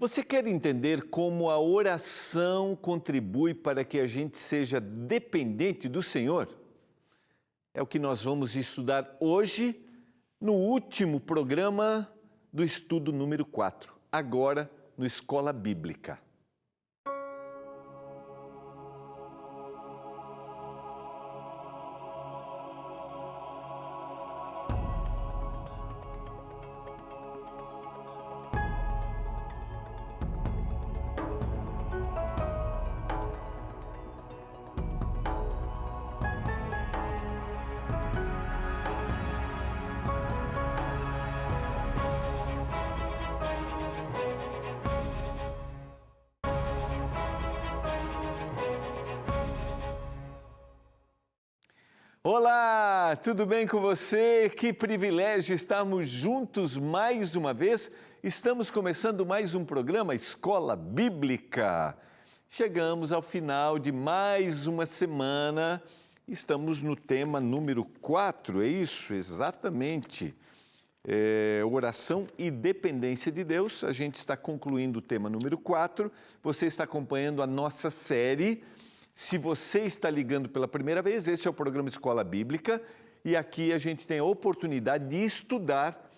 Você quer entender como a oração contribui para que a gente seja dependente do Senhor? É o que nós vamos estudar hoje no último programa do estudo número 4, agora no Escola Bíblica. Olá, tudo bem com você? Que privilégio estarmos juntos mais uma vez. Estamos começando mais um programa Escola Bíblica. Chegamos ao final de mais uma semana. Estamos no tema número 4, é isso? Exatamente. Oração e dependência de Deus. A gente está concluindo o tema número 4. Você está acompanhando a nossa série. Se você está ligando pela primeira vez, esse é o programa Escola Bíblica e aqui a gente tem a oportunidade de estudar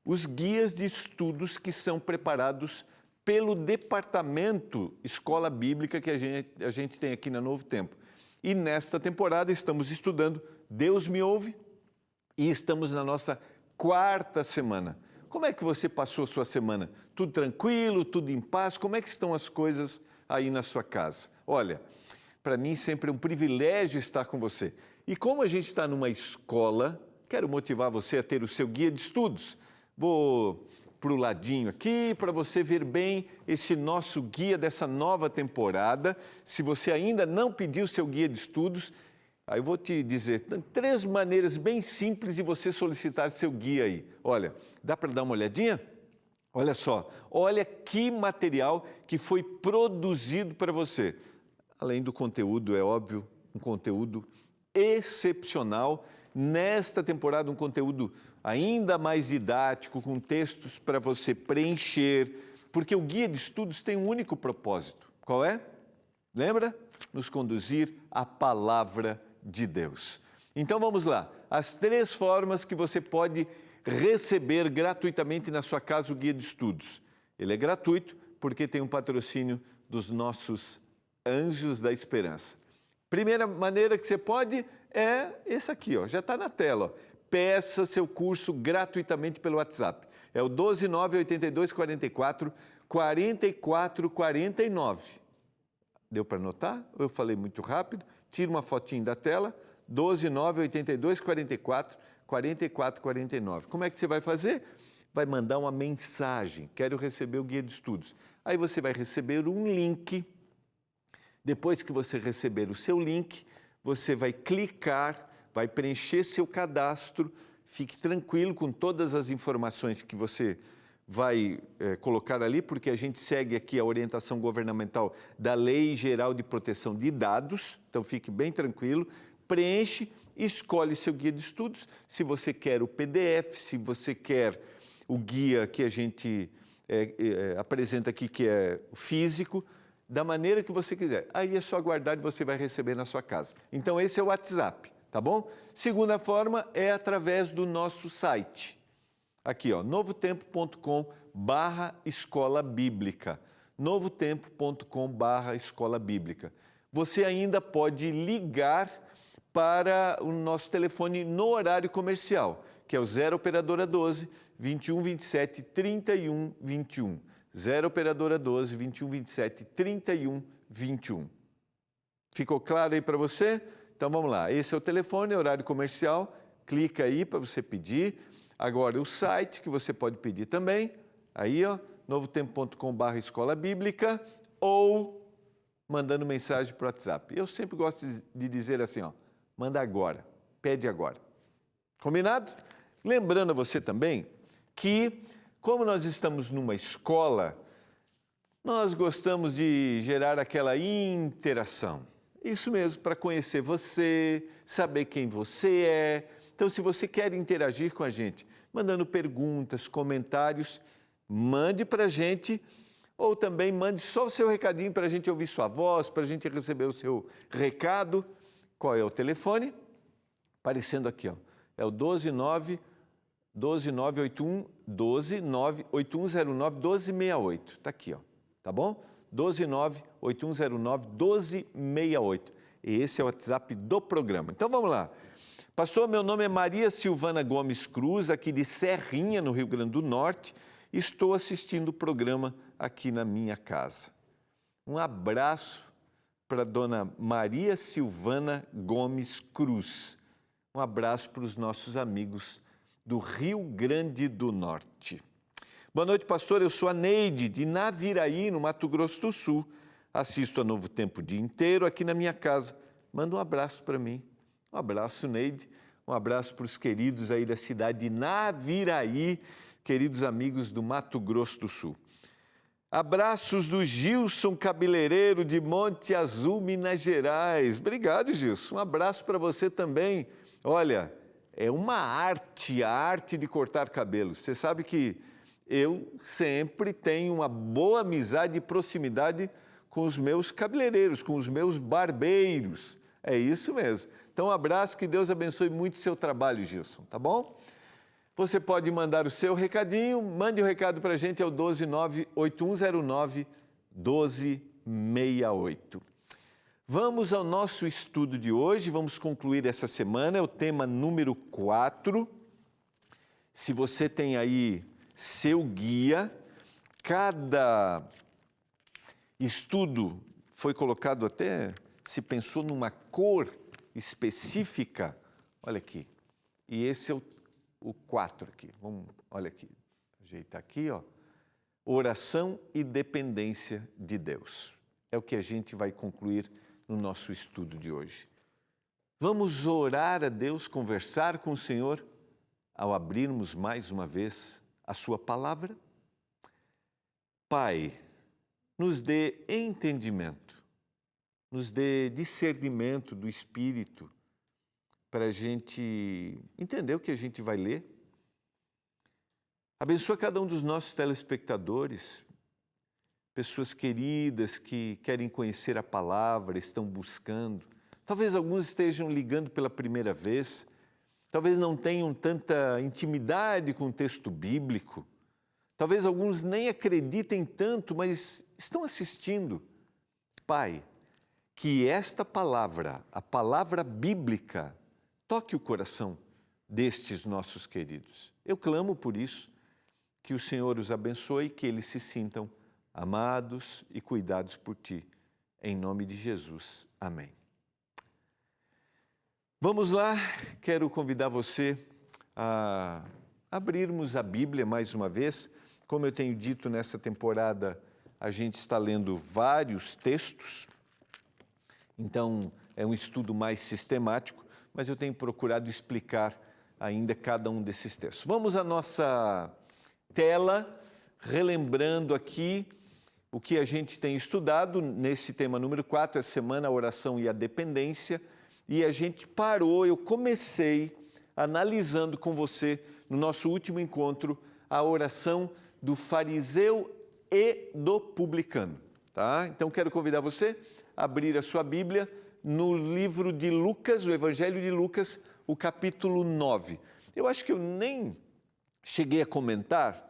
os guias de estudos que são preparados pelo Departamento Escola Bíblica que a gente tem aqui na Novo Tempo. E nesta temporada estamos estudando Deus me ouve e estamos na nossa 4ª semana. Como é que você passou sua semana? Tudo tranquilo, tudo em paz? Como é que estão as coisas aí na sua casa? Olha, para mim sempre é um privilégio estar com você. E como a gente está numa escola, quero motivar você a ter o seu guia de estudos. Vou para o ladinho aqui para você ver bem esse nosso guia dessa nova temporada. Se você ainda não pediu o seu guia de estudos, aí eu vou te dizer, tem 3 maneiras bem simples de você solicitar seu guia aí. Olha, dá para dar uma olhadinha? Olha só, olha que material que foi produzido para você. Além do conteúdo, é óbvio, um conteúdo excepcional. Nesta temporada, um conteúdo ainda mais didático, com textos para você preencher, porque o guia de estudos tem um único propósito. Qual é? Lembra? Nos conduzir à palavra de Deus. Então vamos lá. As 3 formas que você pode receber gratuitamente na sua casa o guia de estudos. Ele é gratuito porque tem um patrocínio dos nossos Anjos da Esperança. Primeira maneira que você pode é esse aqui, ó, já está na tela. Ó. Peça seu curso gratuitamente pelo WhatsApp. É o 12982444449. Deu para anotar? Eu falei muito rápido. Tira uma fotinho da tela. 12982444449. Como é que você vai fazer? Vai mandar uma mensagem. Quero receber o guia de estudos. Aí você vai receber um link. Depois que você receber o seu link, você vai clicar, vai preencher seu cadastro, fique tranquilo com todas as informações que você vai colocar ali, porque a gente segue aqui a orientação governamental da Lei Geral de Proteção de Dados, então fique bem tranquilo, preenche, escolhe seu guia de estudos, se você quer o PDF, se você quer o guia que a gente apresenta aqui, que é o físico, da maneira que você quiser. Aí é só aguardar e você vai receber na sua casa. Então esse é o WhatsApp, tá bom? Segunda forma é através do nosso site. Aqui, ó, novotempo.com/escola bíblica. novotempo.com/escola bíblica. Você ainda pode ligar para o nosso telefone no horário comercial, que é o 0 operadora 12 21 27 31 21. 0 operadora 12 21 27 31 21. Ficou claro aí para você? Então vamos lá. Esse é o telefone, horário comercial. Clica aí para você pedir. Agora o site que você pode pedir também. Aí, ó, novotempo.com/escola bíblica ou mandando mensagem para o WhatsApp. Eu sempre gosto de dizer assim, ó, manda agora, pede agora. Combinado? Lembrando a você também que como nós estamos numa escola, nós gostamos de gerar aquela interação. Isso mesmo, para conhecer você, saber quem você é. Então, se você quer interagir com a gente, mandando perguntas, comentários, mande para a gente ou também mande só o seu recadinho para a gente ouvir sua voz, para a gente receber o seu recado. Qual é o telefone? Aparecendo aqui, ó. É o 12981091268. Está aqui, ó. Tá bom? 12981091268. Esse é o WhatsApp do programa. Então vamos lá. Pastor, meu nome é Maria Silvana Gomes Cruz, aqui de Serrinha, no Rio Grande do Norte. Estou assistindo o programa aqui na minha casa. Um abraço para a dona Maria Silvana Gomes Cruz. Um abraço para os nossos amigos do Rio Grande do Norte. Boa noite, pastor. Eu sou a Neide, de Naviraí, no Mato Grosso do Sul. Assisto a Novo Tempo o dia inteiro aqui na minha casa. Manda um abraço para mim. Um abraço, Neide. Um abraço para os queridos aí da cidade de Naviraí, queridos amigos do Mato Grosso do Sul. Abraços do Gilson Cabeleireiro, de Monte Azul, Minas Gerais. Obrigado, Gilson. Um abraço para você também. Olha, é uma arte, a arte de cortar cabelos. Você sabe que eu sempre tenho uma boa amizade e proximidade com os meus cabeleireiros, com os meus barbeiros. É isso mesmo. Então, um abraço, que Deus abençoe muito o seu trabalho, Gilson, tá bom? Você pode mandar o seu recadinho, mande o recado para a gente, é o 12981091268. Vamos ao nosso estudo de hoje, vamos concluir essa semana, é o tema número 4. Se você tem aí seu guia, cada estudo foi colocado até, se pensou numa cor específica, olha aqui, e esse é o 4 aqui, olha aqui, ajeitar aqui, ó, oração e dependência de Deus. É o que a gente vai concluir no nosso estudo de hoje. Vamos orar a Deus, conversar com o Senhor, ao abrirmos mais uma vez a sua palavra. Pai, nos dê entendimento, nos dê discernimento do Espírito, para a gente entender o que a gente vai ler. Abençoa cada um dos nossos telespectadores, pessoas queridas que querem conhecer a palavra, estão buscando. Talvez alguns estejam ligando pela primeira vez, talvez não tenham tanta intimidade com o texto bíblico, talvez alguns nem acreditem tanto, mas estão assistindo. Pai, que esta palavra, a palavra bíblica, toque o coração destes nossos queridos. Eu clamo por isso, que o Senhor os abençoe e que eles se sintam amados e cuidados por Ti. Em nome de Jesus. Amém. Vamos lá, quero convidar você a abrirmos a Bíblia mais uma vez. Como eu tenho dito, nessa temporada a gente está lendo vários textos, então é um estudo mais sistemático, mas eu tenho procurado explicar ainda cada um desses textos. Vamos à nossa tela, relembrando aqui o que a gente tem estudado nesse tema número 4, essa semana, a oração e a dependência, e a gente parou, eu comecei analisando com você, no nosso último encontro, a oração do fariseu e do publicano, tá? Então, quero convidar você a abrir a sua Bíblia no livro de Lucas, o Evangelho de Lucas, o capítulo 9. Eu acho que eu nem cheguei a comentar,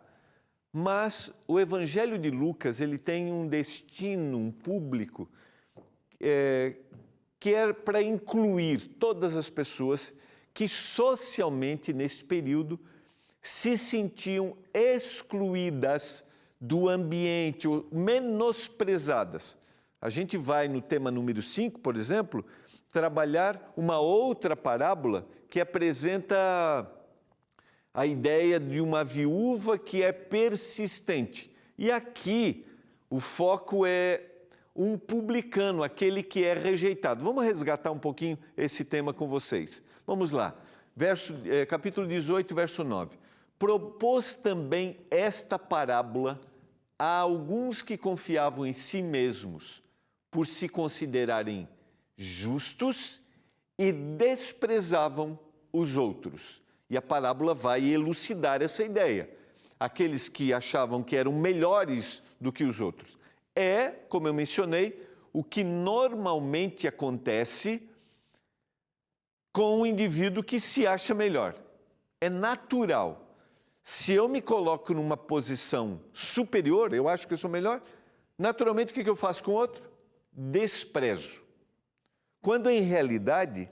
mas o Evangelho de Lucas, ele tem um destino, um público, que é para incluir todas as pessoas que socialmente, nesse período, se sentiam excluídas do ambiente, ou menosprezadas. A gente vai no tema número 5, por exemplo, trabalhar uma outra parábola que apresenta a ideia de uma viúva que é persistente. E aqui o foco é um publicano, aquele que é rejeitado. Vamos resgatar um pouquinho esse tema com vocês. Vamos lá, capítulo 18, verso 9. Propôs também esta parábola a alguns que confiavam em si mesmos, por se considerarem justos, e desprezavam os outros. E a parábola vai elucidar essa ideia. Aqueles que achavam que eram melhores do que os outros. É, como eu mencionei, o que normalmente acontece com um indivíduo que se acha melhor. É natural. Se eu me coloco numa posição superior, eu acho que eu sou melhor, naturalmente o que eu faço com o outro? Desprezo. Quando em realidade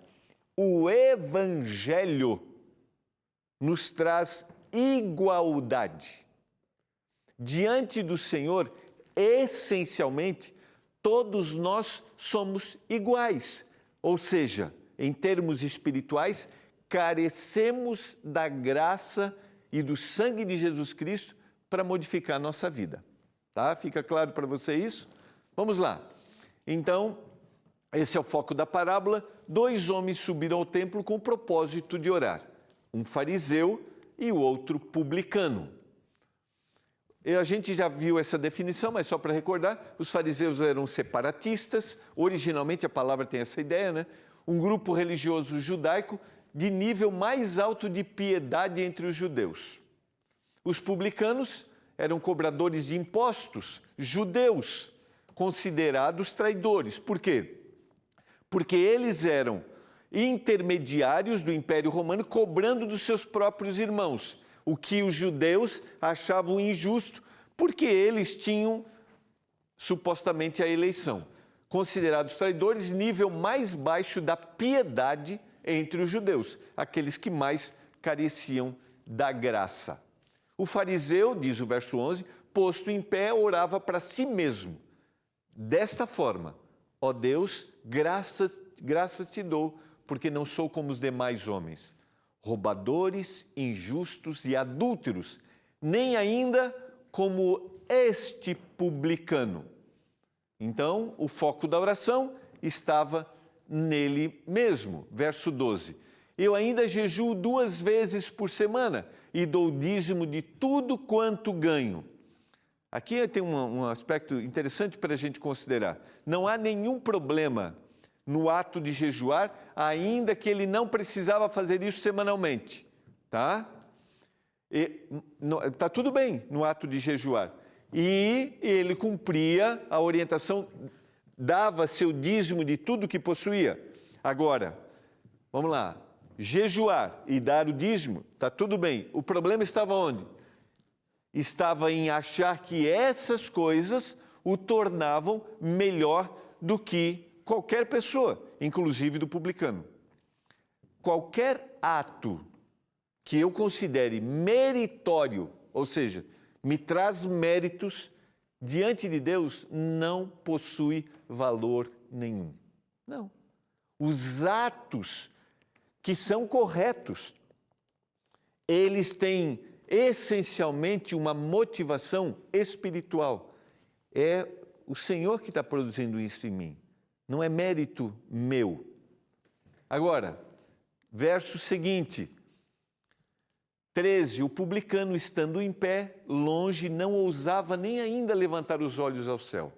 o Evangelho nos traz igualdade. Diante do Senhor, essencialmente, todos nós somos iguais. Ou seja, em termos espirituais, carecemos da graça e do sangue de Jesus Cristo para modificar a nossa vida. Tá? Fica claro para você isso? Vamos lá. Então, esse é o foco da parábola. 2 homens subiram ao templo com o propósito de orar. Um fariseu e o outro publicano. E a gente já viu essa definição, mas só para recordar, os fariseus eram separatistas, originalmente a palavra tem essa ideia, né? Um grupo religioso judaico de nível mais alto de piedade entre os judeus. Os publicanos eram cobradores de impostos, judeus, considerados traidores. Por quê? Porque eles eram intermediários do Império Romano, cobrando dos seus próprios irmãos, o que os judeus achavam injusto, porque eles tinham supostamente a eleição. Considerados traidores, nível mais baixo da piedade entre os judeus, aqueles que mais careciam da graça. O fariseu, diz o verso 11, posto em pé, orava para si mesmo. Desta forma, ó Deus, graças te dou, porque não sou como os demais homens, roubadores, injustos e adúlteros, nem ainda como este publicano. Então, o foco da oração estava nele mesmo. Verso 12. Eu ainda jejuo 2 vezes por semana e dou dízimo de tudo quanto ganho. Aqui tem um aspecto interessante para a gente considerar. Não há nenhum problema no ato de jejuar, ainda que ele não precisava fazer isso semanalmente, tá? Tá tudo bem no ato de jejuar. E ele cumpria a orientação, dava seu dízimo de tudo que possuía. Agora, vamos lá, jejuar e dar o dízimo, tá tudo bem. O problema estava onde? Estava em achar que essas coisas o tornavam melhor do que qualquer pessoa, inclusive do publicano. Qualquer ato que eu considere meritório, ou seja, me traz méritos diante de Deus, não possui valor nenhum. Não. Os atos que são corretos, eles têm essencialmente uma motivação espiritual. É o Senhor que está produzindo isso em mim. Não é mérito meu. Agora, verso seguinte, 13, o publicano estando em pé, longe, não ousava nem ainda levantar os olhos ao céu,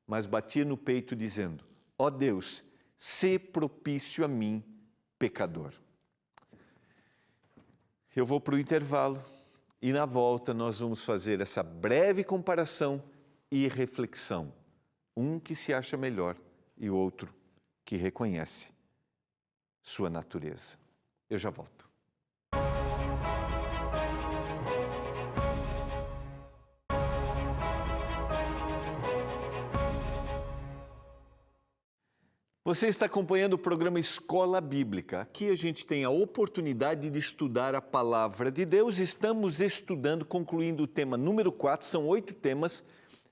mas batia no peito dizendo, ó Deus, sê propício a mim, pecador. Eu vou para o intervalo e na volta nós vamos fazer essa breve comparação e reflexão. Um que se acha melhor e outro que reconhece sua natureza. Eu já volto. Você está acompanhando o programa Escola Bíblica. Aqui a gente tem a oportunidade de estudar a Palavra de Deus. Estamos estudando, concluindo o tema número 4, são 8 temas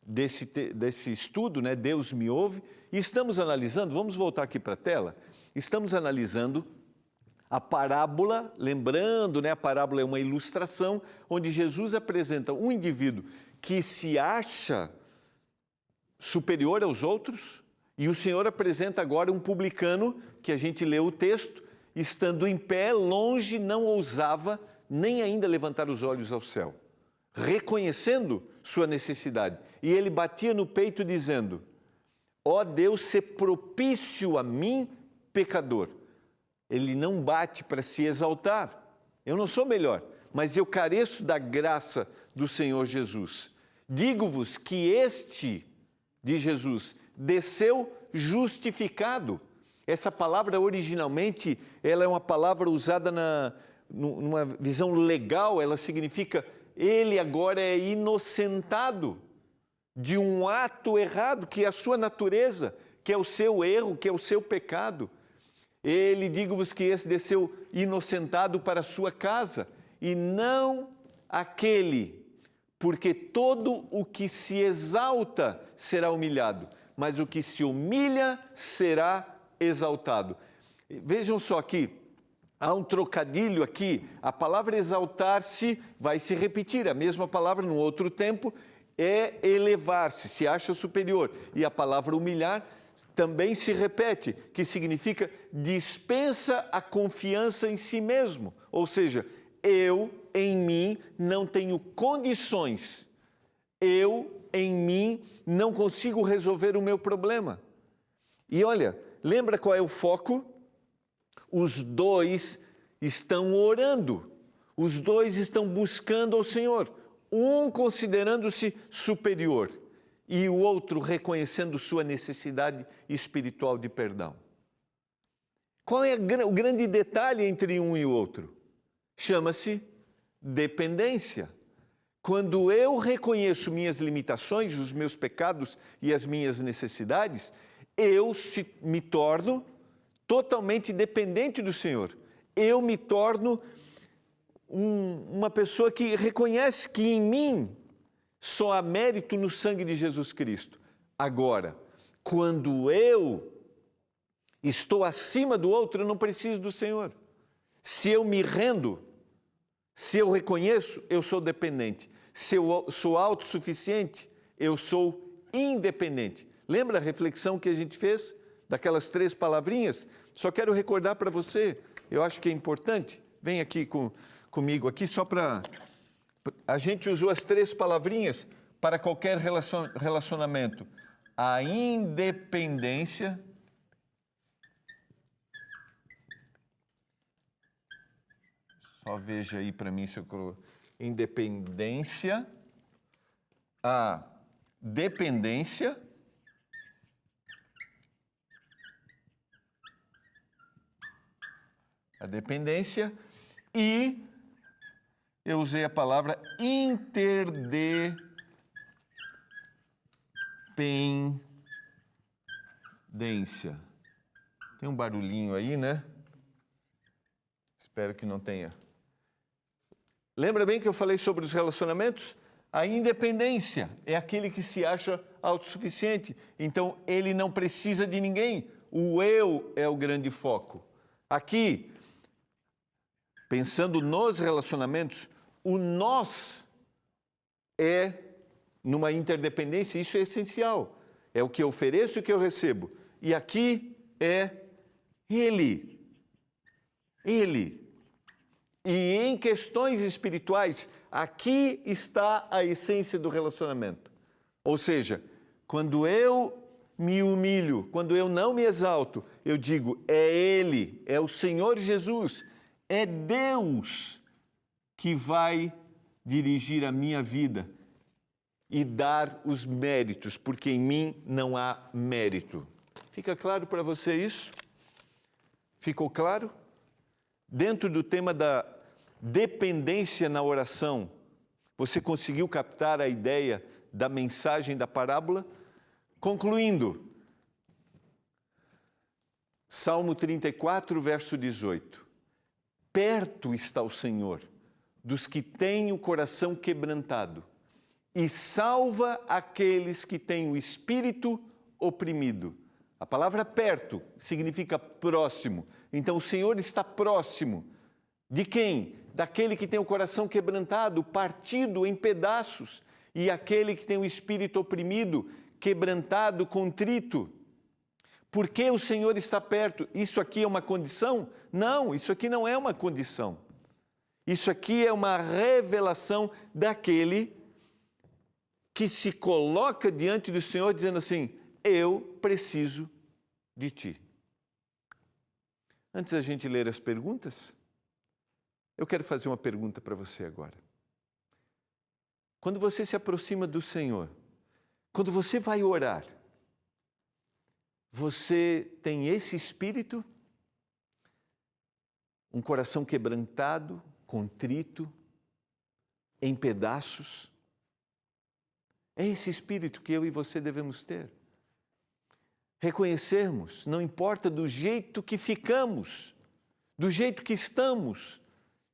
desse estudo, né? Deus me ouve. E estamos analisando, vamos voltar aqui para a tela, estamos analisando a parábola, lembrando, né? A parábola é uma ilustração onde Jesus apresenta um indivíduo que se acha superior aos outros, e o Senhor apresenta agora um publicano, que a gente leu o texto, estando em pé, longe, não ousava nem ainda levantar os olhos ao céu, reconhecendo sua necessidade. E ele batia no peito dizendo, ó Deus, sê propício a mim, pecador. Ele não bate para se exaltar. Eu não sou melhor, mas eu careço da graça do Senhor Jesus. Digo-vos que este, de Jesus, desceu justificado. Essa palavra originalmente, ela é uma palavra usada numa visão legal, ela significa ele agora é inocentado de um ato errado, que é a sua natureza, que é o seu erro, que é o seu pecado. Ele, digo-vos que esse desceu inocentado para a sua casa, e não aquele, porque todo o que se exalta será humilhado, mas o que se humilha será exaltado. Vejam só aqui, há um trocadilho aqui, a palavra exaltar-se vai se repetir, a mesma palavra no outro tempo é elevar-se, se acha superior, e a palavra humilhar também se repete, que significa dispensa a confiança em si mesmo, ou seja, eu em mim não tenho condições, eu em mim não consigo resolver o meu problema. E olha, lembra qual é o foco? Os dois estão orando, os dois estão buscando ao Senhor, um considerando-se superior e o outro reconhecendo sua necessidade espiritual de perdão. Qual é o grande detalhe entre um e o outro? Chama-se dependência. Quando eu reconheço minhas limitações, os meus pecados e as minhas necessidades, eu me torno totalmente dependente do Senhor. Eu me torno uma pessoa que reconhece que em mim só há mérito no sangue de Jesus Cristo. Agora, quando eu estou acima do outro, eu não preciso do Senhor. Se eu me rendo, se eu reconheço, eu sou dependente. Se eu sou autossuficiente, eu sou independente. Lembra a reflexão que a gente fez daquelas 3 palavrinhas? Só quero recordar para você, eu acho que é importante. Vem aqui comigo aqui, só para... A gente usou as 3 palavrinhas para qualquer relacionamento. A independência, só veja aí para mim se eu coloco. Independência, a dependência, e eu usei a palavra interdependência. Tem um barulhinho aí, né? Espero que não tenha. Lembra bem que eu falei sobre os relacionamentos? A independência é aquele que se acha autossuficiente. Então, ele não precisa de ninguém. O eu é o grande foco. Aqui, pensando nos relacionamentos, o nós é numa interdependência, isso é essencial. É o que eu ofereço e o que eu recebo. E aqui é ele. Ele. E em questões espirituais, aqui está a essência do relacionamento. Ou seja, quando eu me humilho, quando eu não me exalto, eu digo, é Ele, é o Senhor Jesus, é Deus que vai dirigir a minha vida e dar os méritos, porque em mim não há mérito. Fica claro para você isso? Ficou claro? Dentro do tema da dependência na oração, você conseguiu captar a ideia da mensagem da parábola? Concluindo, Salmo 34, verso 18. Perto está o Senhor dos que têm o coração quebrantado e salva aqueles que têm o espírito oprimido. A palavra perto significa próximo. Então, o Senhor está próximo. De quem? Daquele que tem o coração quebrantado, partido em pedaços, e aquele que tem o espírito oprimido, quebrantado, contrito. Por que o Senhor está perto? Isso aqui é uma condição? Não, isso aqui não é uma condição. Isso aqui é uma revelação daquele que se coloca diante do Senhor dizendo assim, eu preciso de ti. Antes da gente ler as perguntas, eu quero fazer uma pergunta para você agora. Quando você se aproxima do Senhor, quando você vai orar, você tem esse espírito, um coração quebrantado, contrito, em pedaços. É esse espírito que eu e você devemos ter. Reconhecermos, não importa do jeito que ficamos, do jeito que estamos,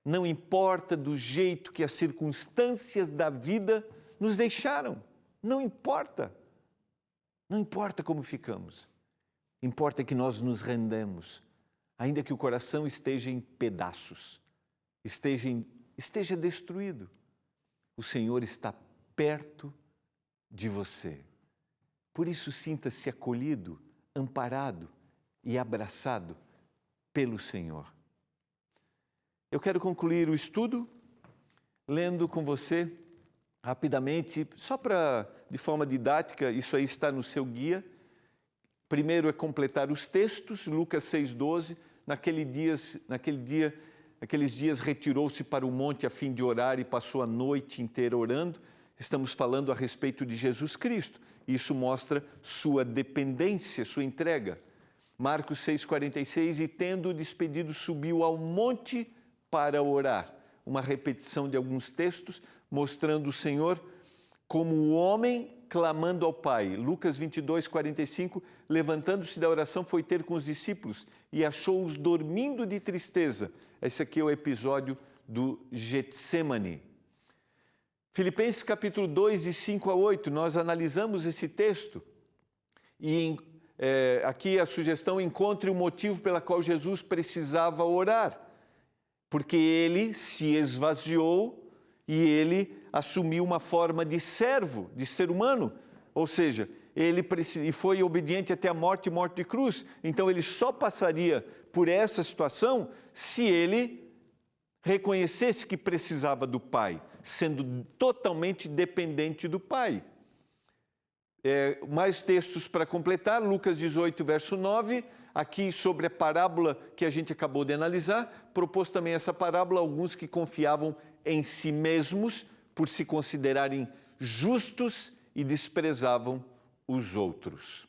não importa do jeito que as circunstâncias da vida nos deixaram, não importa. Não importa como ficamos, importa que nós nos rendemos, ainda que o coração esteja em pedaços, esteja destruído. O Senhor está perto de você. Por isso, sinta-se acolhido, amparado e abraçado pelo Senhor. Eu quero concluir o estudo lendo com você rapidamente, só de forma didática, isso aí está no seu guia. Primeiro é completar os textos, Lucas 6,12. Naqueles dias retirou-se para o monte a fim de orar e passou a noite inteira orando. Estamos falando a respeito de Jesus Cristo. Isso mostra sua dependência, sua entrega. Marcos 6,46, e tendo despedido, subiu ao monte para orar. Uma repetição de alguns textos, mostrando o Senhor como o homem clamando ao Pai. Lucas 22,45, levantando-se da oração, foi ter com os discípulos e achou-os dormindo de tristeza. Esse aqui é o episódio do Getsemane. Filipenses capítulo 2, de 5 a 8, nós analisamos esse texto e aqui a sugestão: encontre o motivo pela qual Jesus precisava orar, porque ele se esvaziou e ele assumiu uma forma de servo, de ser humano, ou seja, ele foi obediente até a morte e morte de cruz. Então ele só passaria por essa situação se ele reconhecesse que precisava do Pai, sendo totalmente dependente do Pai. Mais textos para completar, Lucas 18, verso 9, aqui sobre a parábola que a gente acabou de analisar, propôs também essa parábola a alguns que confiavam em si mesmos por se considerarem justos e desprezavam os outros.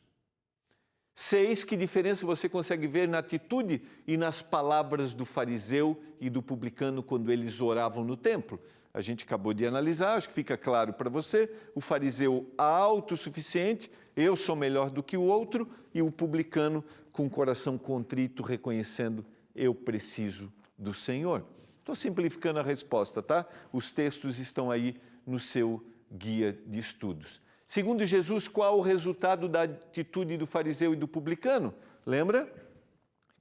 6, que diferença você consegue ver na atitude e nas palavras do fariseu e do publicano quando eles oravam no templo? A gente acabou de analisar, acho que fica claro para você. O fariseu autossuficiente, eu sou melhor do que o outro, e o publicano com o coração contrito, reconhecendo, eu preciso do Senhor. Estou simplificando a resposta, tá? Os textos estão aí no seu guia de estudos. Segundo Jesus, qual o resultado da atitude do fariseu e do publicano? Lembra?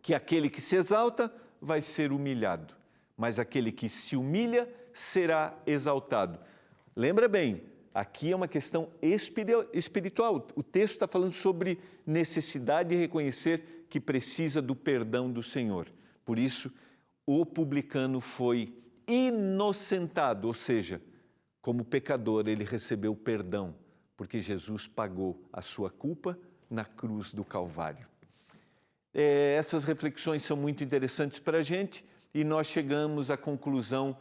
Que aquele que se exalta vai ser humilhado, mas aquele que se humilha será exaltado. Lembra bem, aqui é uma questão espiritual. O texto está falando sobre necessidade de reconhecer que precisa do perdão do Senhor. Por isso, o publicano foi inocentado, ou seja, como pecador, ele recebeu perdão, porque Jesus pagou a sua culpa na cruz do Calvário. Essas reflexões são muito interessantes para a gente e nós chegamos à conclusão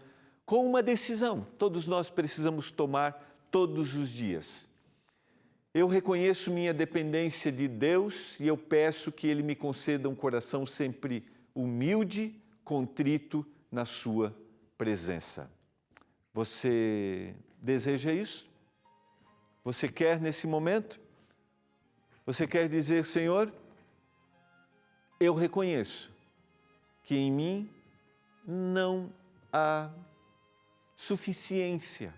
com uma decisão. Todos nós precisamos tomar todos os dias. Eu reconheço minha dependência de Deus e eu peço que Ele me conceda um coração sempre humilde, contrito na sua presença. Você deseja isso? Você quer nesse momento? Você quer dizer, Senhor, eu reconheço que em mim não há suficiência.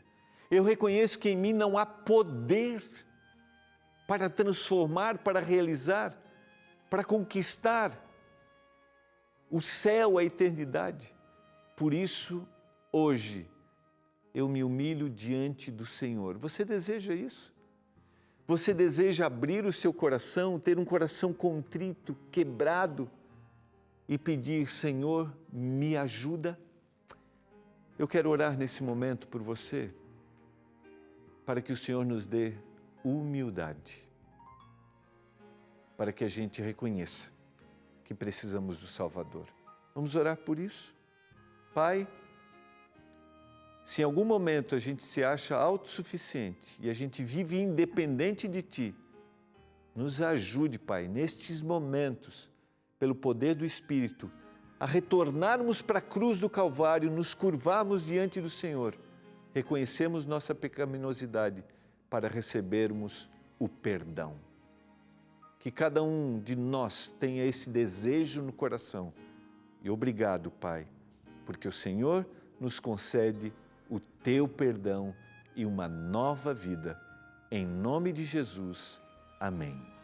Eu reconheço que em mim não há poder para transformar, para realizar, para conquistar o céu, a eternidade. Por isso, hoje, eu me humilho diante do Senhor. Você deseja isso? Você deseja abrir o seu coração, ter um coração contrito, quebrado e pedir, Senhor, me ajuda? Eu quero orar nesse momento por você, para que o Senhor nos dê humildade, para que a gente reconheça que precisamos do Salvador. Vamos orar por isso? Pai, Se em algum momento a gente se acha autossuficiente e a gente vive independente de Ti, nos ajude, Pai, nestes momentos, pelo poder do Espírito, a retornarmos para a cruz do Calvário, nos curvarmos diante do Senhor, reconhecemos nossa pecaminosidade para recebermos o perdão. Que cada um de nós tenha esse desejo no coração. E obrigado, Pai, porque o Senhor nos concede o Teu perdão e uma nova vida. Em nome de Jesus. Amém.